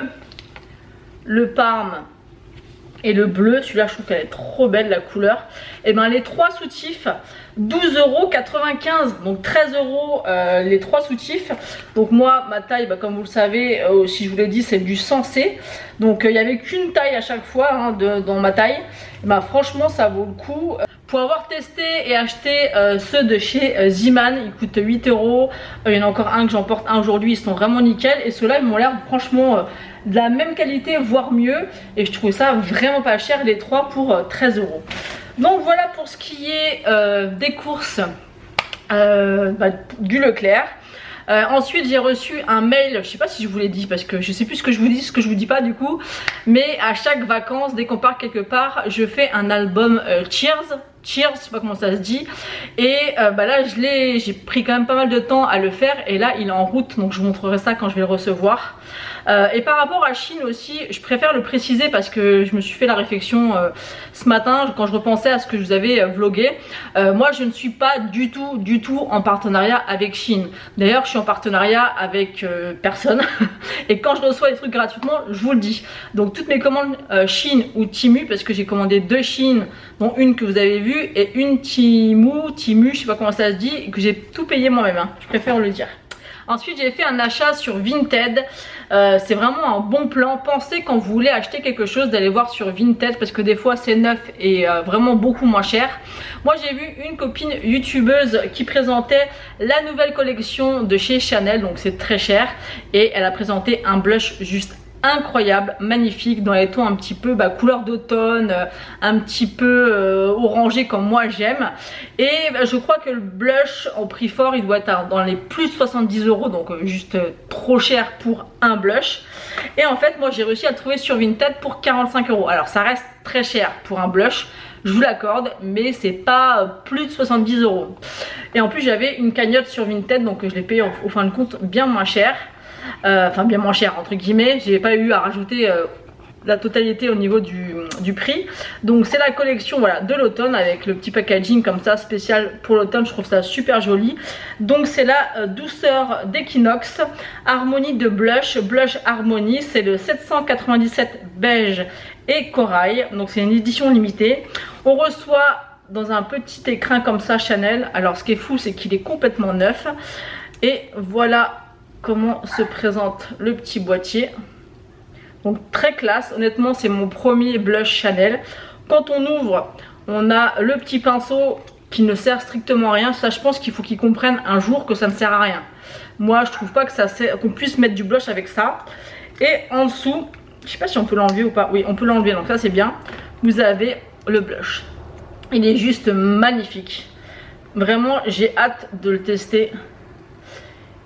le parme et le bleu. Celui-là je trouve qu'elle est trop belle la couleur. Et ben les 3 soutifs 12,95 €, donc 13 € les 3 soutifs. Donc moi ma taille comme vous le savez, si je vous l'ai dit, c'est du 100C. Donc il n'y avait qu'une taille à chaque fois dans ma taille. Et ben franchement ça vaut le coup. Pour avoir testé et acheté ceux de chez Zeeman, ils coûtent 8 €. Il y en a encore un que j'emporte un aujourd'hui, ils sont vraiment nickel. Et ceux-là ils m'ont l'air franchement de la même qualité, voire mieux. Et je trouve ça vraiment pas cher, les 3 pour 13 €. Donc voilà pour ce qui est des courses du Leclerc. Ensuite j'ai reçu un mail, je sais pas si je vous l'ai dit parce que je sais plus ce que je vous dis, ce que je vous dis pas du coup. Mais à chaque vacances, dès qu'on part quelque part, je fais un album Cheers, je sais pas comment ça se dit. Et là j'ai pris quand même pas mal de temps à le faire. Et là il est en route, donc je vous montrerai ça quand je vais le recevoir. Et par rapport à Shein aussi, je préfère le préciser parce que je me suis fait la réflexion ce matin quand je repensais à ce que je vous avais vlogué. Moi je ne suis pas du tout en partenariat avec Shein. D'ailleurs je suis en partenariat avec personne. Et quand je reçois des trucs gratuitement, je vous le dis. Donc toutes mes commandes Shein ou Temu, parce que j'ai commandé 2 Shein, dont une que vous avez vue et une Temu, je sais pas comment ça se dit, que j'ai tout payé moi-même, je préfère le dire. Ensuite j'ai fait un achat sur Vinted. C'est vraiment un bon plan. Pensez quand vous voulez acheter quelque chose d'aller voir sur Vinted parce que des fois c'est neuf et vraiment beaucoup moins cher. Moi j'ai vu une copine youtubeuse qui présentait la nouvelle collection de chez Chanel, donc c'est très cher. Et elle a présenté un blush juste incroyable, magnifique, dans les tons un petit peu couleur d'automne, un petit peu orangé comme moi j'aime. Et je crois que le blush au prix fort il doit être dans les plus de 70 €, donc juste trop cher pour un blush. Et en fait moi j'ai réussi à le trouver sur Vinted pour 45 €. Alors ça reste très cher pour un blush, je vous l'accorde, mais c'est pas plus de 70 €. Et en plus j'avais une cagnotte sur Vinted, donc je l'ai payé au fin de compte bien moins cher. Enfin bien moins cher entre guillemets, j'ai pas eu à rajouter la totalité au niveau du prix. Donc c'est la collection voilà, de l'automne avec le petit packaging comme ça spécial pour l'automne, je trouve ça super joli. Donc c'est la douceur d'Equinox Harmonie de blush, blush Harmonie, c'est le 797 beige et corail, donc c'est une édition limitée. On reçoit dans un petit écrin comme ça Chanel. Alors ce qui est fou c'est qu'il est complètement neuf. Et voilà comment se présente le petit boîtier. Donc très classe, honnêtement c'est mon premier blush Chanel. Quand on ouvre, on a le petit pinceau qui ne sert strictement à rien. Ça je pense qu'il faut qu'ils comprennent un jour que ça ne sert à rien. Moi je trouve pas que ça sert, qu'on puisse mettre du blush avec ça. Et en dessous, je sais pas si on peut l'enlever ou pas. Oui on peut l'enlever, donc ça c'est bien. Vous avez le blush. Il est juste magnifique. Vraiment j'ai hâte de le tester.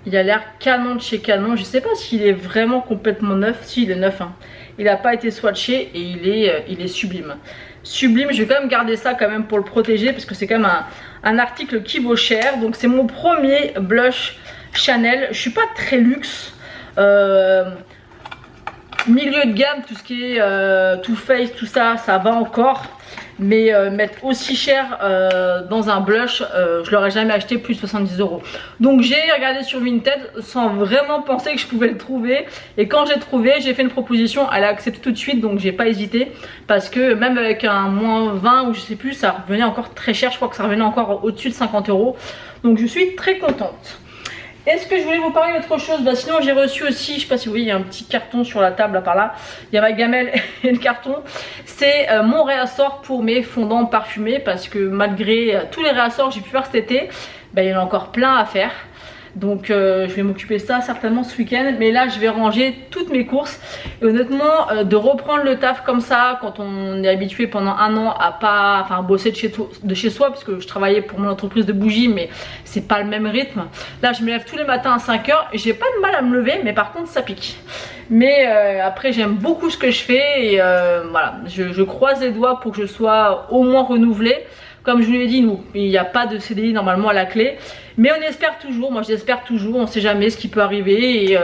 Il a l'air canon de chez canon. Je sais pas s'il est vraiment complètement neuf. Si, il est neuf. Hein. Il n'a pas été swatché et il est sublime. Sublime. Je vais quand même garder ça quand même pour le protéger parce que c'est quand même un article qui vaut cher. Donc c'est mon premier blush Chanel. Je suis pas très luxe. Milieu de gamme, tout ce qui est Too Faced, tout ça, ça va encore. Mais mettre aussi cher dans un blush, je l'aurais jamais acheté plus de 70 €. Donc j'ai regardé sur Vinted sans vraiment penser que je pouvais le trouver. Et quand j'ai trouvé, j'ai fait une proposition, elle a accepté tout de suite, donc j'ai pas hésité. Parce que même avec un moins 20 ou je sais plus, ça revenait encore très cher. Je crois que ça revenait encore au-dessus de 50 €. Donc je suis très contente. Est-ce que je voulais vous parler d'autre chose? Bah sinon j'ai reçu aussi, je sais pas si vous voyez, il y a un petit carton sur la table là par là. Il y a ma gamelle et le carton. C'est mon réassort pour mes fondants parfumés. Parce que malgré tous les réassorts que j'ai pu faire cet été, bah, il y en a encore plein à faire. Donc je vais m'occuper de ça certainement ce week-end. Mais là je vais ranger toutes mes courses. Et honnêtement de reprendre le taf comme ça, quand on est habitué pendant un an à pas bosser de chez soi, parce que je travaillais pour mon entreprise de bougies, mais c'est pas le même rythme. Là je me lève tous les matins à 5 h et j'ai pas de mal à me lever, mais par contre ça pique. Mais après j'aime beaucoup ce que je fais et voilà, je croise les doigts pour que je sois au moins renouvelée. Comme je vous l'ai dit, nous, il n'y a pas de CDI normalement à la clé. Mais on espère toujours, moi j'espère toujours, on ne sait jamais ce qui peut arriver. Et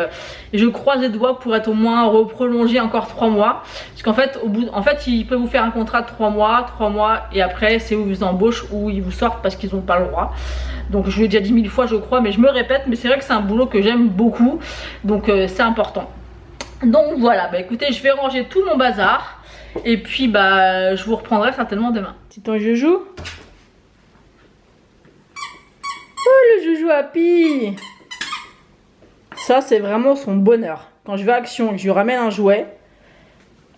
je croise les doigts pour être au moins reprolongé encore 3 mois. Parce qu'en fait, ils peuvent vous faire un contrat de 3 mois et après c'est où ils vous embauchent ou ils vous sortent parce qu'ils n'ont pas le droit. Donc je vous l'ai déjà dit 1000 fois je crois, mais je me répète, mais c'est vrai que c'est un boulot que j'aime beaucoup. Donc c'est important. Donc voilà, bah écoutez, je vais ranger tout mon bazar. Et puis bah je vous reprendrai certainement demain. Petit ange joujou. Oh le joujou Happy. Ça c'est vraiment son bonheur. Quand je vais à Action et que je lui ramène un jouet,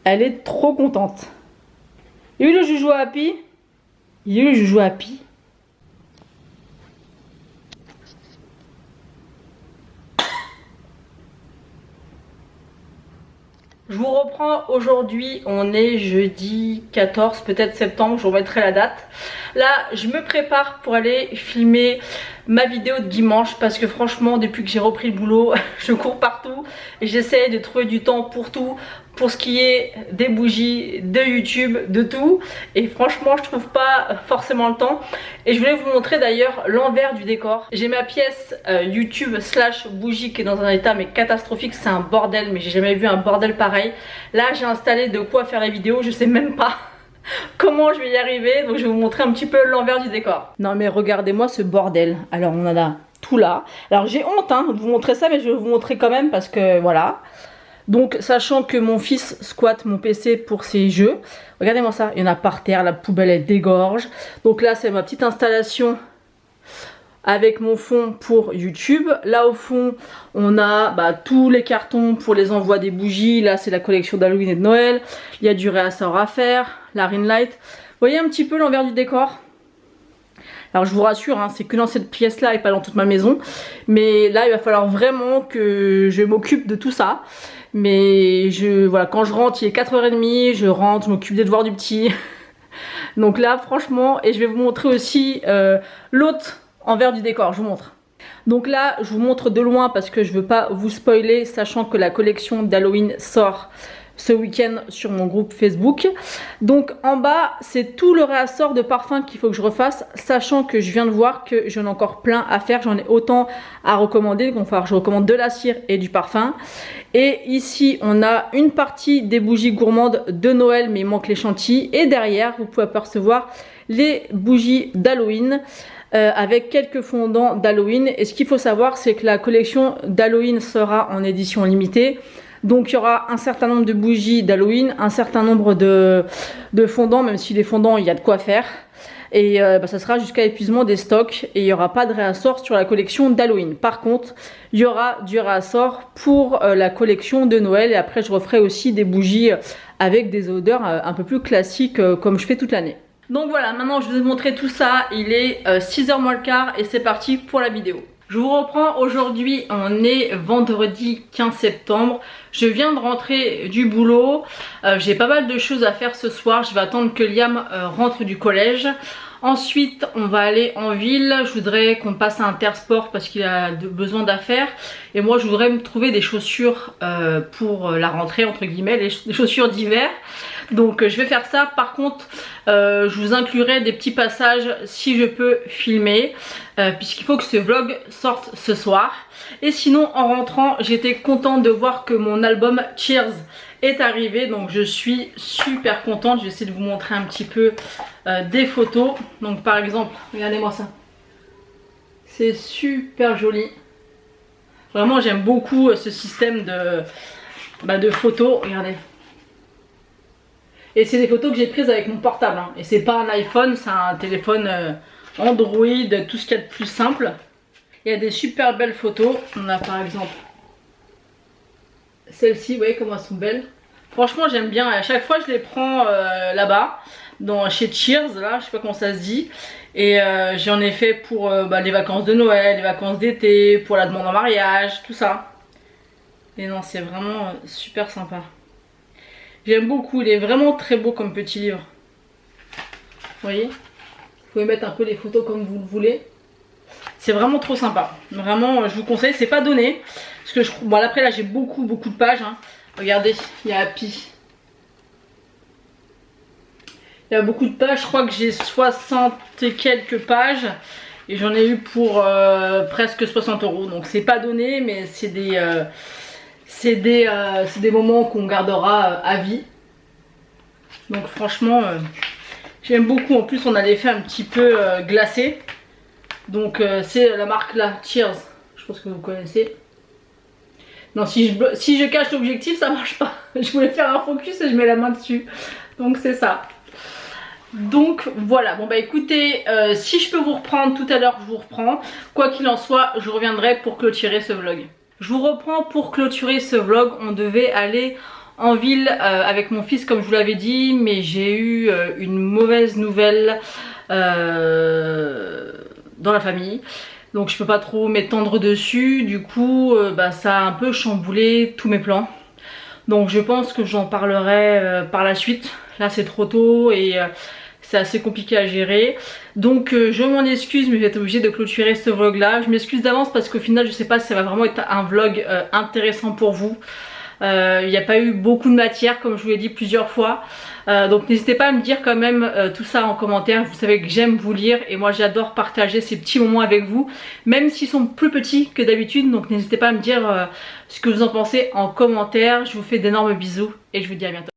elle est trop contente. Il est où le joujou Happy? Il est où le joujou Happy? Je vous reprends aujourd'hui, on est jeudi 14, peut-être septembre, je vous remettrai la date. Là, je me prépare pour aller filmer ma vidéo de dimanche parce que franchement, depuis que j'ai repris le boulot, je cours partout et j'essaie de trouver du temps pour tout, pour ce qui est des bougies, de YouTube, de tout. Et franchement, je trouve pas forcément le temps. Et je voulais vous montrer d'ailleurs l'envers du décor. J'ai ma pièce YouTube / bougie qui est dans un état mais catastrophique, c'est un bordel, mais j'ai jamais vu un bordel pareil. Là, j'ai installé de quoi faire les vidéos, je sais même pas comment je vais y arriver, donc je vais vous montrer un petit peu l'envers du décor. Non mais regardez-moi ce bordel. Alors on en a tout là. Alors j'ai honte de vous montrer ça, mais je vais vous montrer quand même parce que voilà. Donc sachant que mon fils squatte mon PC pour ses jeux, regardez-moi ça, il y en a par terre, la poubelle elle dégorge. Donc là c'est ma petite installation avec mon fond pour YouTube. Là au fond on a tous les cartons pour les envois des bougies. Là c'est la collection d'Halloween et de Noël. Il y a du réassort à faire, la ring light. Vous voyez un petit peu l'envers du décor? Alors je vous rassure, c'est que dans cette pièce là et pas dans toute ma maison. Mais là il va falloir vraiment que je m'occupe de tout ça. Mais voilà, quand je rentre il est 4 h 30, je rentre, je m'occupe des devoirs du petit. Donc là franchement, et je vais vous montrer aussi l'autre envers du décor, je vous montre. Donc là je vous montre de loin parce que je veux pas vous spoiler, sachant que la collection d'Halloween sort ce week-end sur mon groupe Facebook. Donc en bas c'est tout le réassort de parfums qu'il faut que je refasse, sachant que je viens de voir que j'en ai encore plein à faire, j'en ai autant à recommander. Donc je recommande de la cire et du parfum. Et ici on a une partie des bougies gourmandes de Noël, mais il manque les chantilly, et derrière vous pouvez apercevoir les bougies d'Halloween avec quelques fondants d'Halloween. Et ce qu'il faut savoir, c'est que la collection d'Halloween sera en édition limitée. Donc il y aura un certain nombre de bougies d'Halloween, un certain nombre de fondants, même si les fondants il y a de quoi faire. Et ça sera jusqu'à épuisement des stocks, et il n'y aura pas de réassort sur la collection d'Halloween. Par contre il y aura du réassort pour la collection de Noël, et après je referai aussi des bougies avec des odeurs un peu plus classiques comme je fais toute l'année. Donc voilà, maintenant je vous ai montré tout ça, il est 6h moins le quart et c'est parti pour la vidéo. Je vous reprends aujourd'hui, on est vendredi 15 septembre, je viens de rentrer du boulot, j'ai pas mal de choses à faire ce soir, je vais attendre que Liam rentre du collège. Ensuite on va aller en ville, je voudrais qu'on passe à Intersport parce qu'il a besoin d'affaires. Et moi je voudrais me trouver des chaussures pour la rentrée entre guillemets, des chaussures d'hiver. Donc je vais faire ça. Par contre je vous inclurai des petits passages si je peux filmer, puisqu'il faut que ce vlog sorte ce soir. Et sinon en rentrant j'étais contente de voir que mon album Cheers est arrivé, donc je suis super contente. Je vais essayer de vous montrer un petit peu des photos. Donc par exemple, regardez-moi ça, c'est super joli. Vraiment j'aime beaucoup ce système de photos, regardez. Et c'est des photos que j'ai prises avec mon portable, hein. Et c'est pas un iPhone, c'est un téléphone Android, tout ce qu'il y a de plus simple. Il y a des super belles photos. On a par exemple celle-ci, vous voyez comment elles sont belles. Franchement j'aime bien, à chaque fois je les prends là-bas, chez Cheers, là, je sais pas comment ça se dit. Et j'en ai fait pour les vacances de Noël, les vacances d'été, pour la demande en mariage, tout ça. Et non, c'est vraiment super sympa. J'aime beaucoup, il est vraiment très beau comme petit livre. Vous voyez, vous pouvez mettre un peu les photos comme vous le voulez. C'est vraiment trop sympa. Vraiment, je vous conseille, c'est pas donné. Parce que bon, après là j'ai beaucoup de pages, hein. Regardez, il y a Happy. Il y a beaucoup de pages, je crois que j'ai 60 et quelques pages. Et j'en ai eu pour presque 60 €. Donc c'est pas donné, mais c'est des moments qu'on gardera à vie. Donc franchement, j'aime beaucoup. En plus on a l'effet un petit peu glacé. Donc c'est la marque là, Cheers. Je pense que vous connaissez. Non, si je cache l'objectif ça marche pas. Je voulais faire un focus et je mets la main dessus. Donc c'est ça. Donc voilà, bon bah écoutez, si je peux vous reprendre tout à l'heure je vous reprends. Quoi qu'il en soit, je reviendrai pour clôturer ce vlog. Je vous reprends pour clôturer ce vlog. On devait aller en ville avec mon fils comme je vous l'avais dit, mais j'ai eu une mauvaise nouvelle dans la famille. Donc je peux pas trop m'étendre dessus, du coup ça a un peu chamboulé tous mes plans. Donc je pense que j'en parlerai par la suite. Là c'est trop tôt et c'est assez compliqué à gérer. Donc je m'en excuse, mais je vais être obligée de clôturer ce vlog là. Je m'excuse d'avance parce qu'au final je sais pas si ça va vraiment être un vlog intéressant pour vous. Il n'y a pas eu beaucoup de matière comme je vous l'ai dit plusieurs fois. Donc n'hésitez pas à me dire quand même tout ça en commentaire. Vous savez que j'aime vous lire et moi j'adore partager ces petits moments avec vous, même s'ils sont plus petits que d'habitude. Donc n'hésitez pas à me dire ce que vous en pensez en commentaire. Je vous fais d'énormes bisous et je vous dis à bientôt.